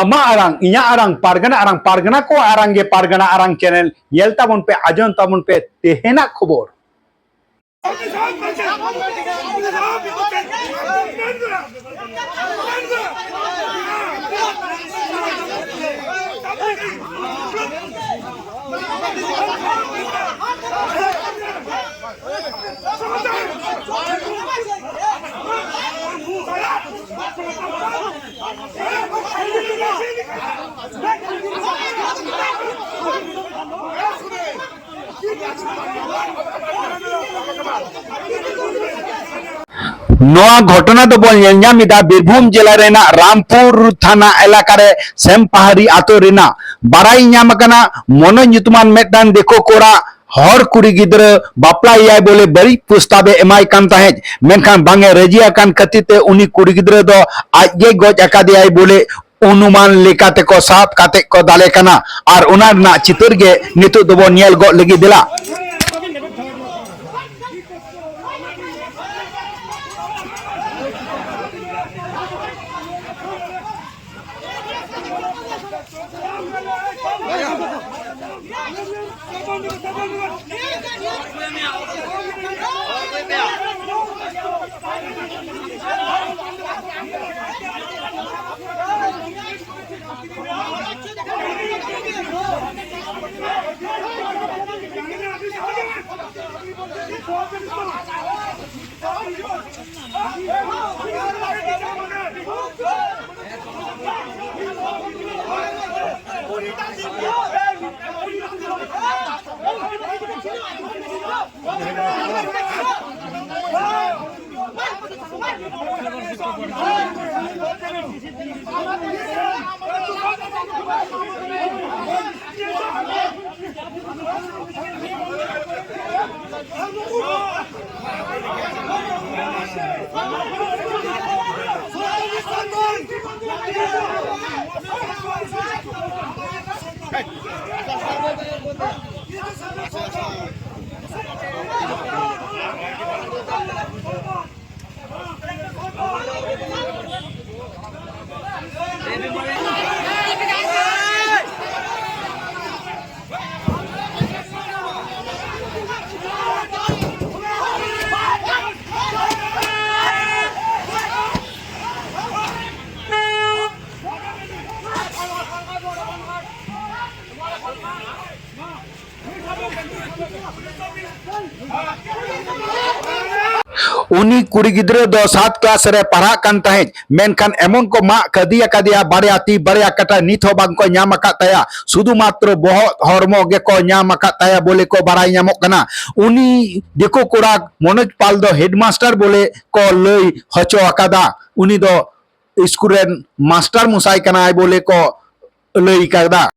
आमा आरंग इया आरंग पारगना को आरंग ये पारगना आरंग चैनल येल ताबुन पे आजन ताबुन पे तेहेना खबर नोआ घटना तो बोल नेलनामिदा बीरभूम जिला रेना रामपुर थाना एलाका रे सेमपहाड़ी आतो रेना बाराई नामकना मोनो nyutuman मेदान देखो कोरा हर कुड़ी गिद्र बापला याय बोले बड़ी प्रस्तावे एमाय कान ताहेज मेनखान बांगे रजिया कान कतिते उनी कुड़ी गिद्र दो आजे गज अकादियाय बोले अनुमान लेकाते को साफ काते को दाले कना आर उना ना चितर गे नितु दबो नेल गो लगी दिला उनी कुड़ी गिद्रे दो 7 क्लास रे पढ़ा कान ताहेज मेनखान एमन को मा कदिया कदिया बारिया ती बारिया कटा निथ हो बांग को न्याम अकात ताया सुधु मात्र बहुत हरमो गे को न्याम अकात ताया बोले को बाराय न्यामोक कना उनी देखो कोड़ा मनोज पाल दो हेडमास्टर बोले को लई हचो अकादा उनी दो स्कूल रे मास्टर मुसाई कना बोले को लई कादा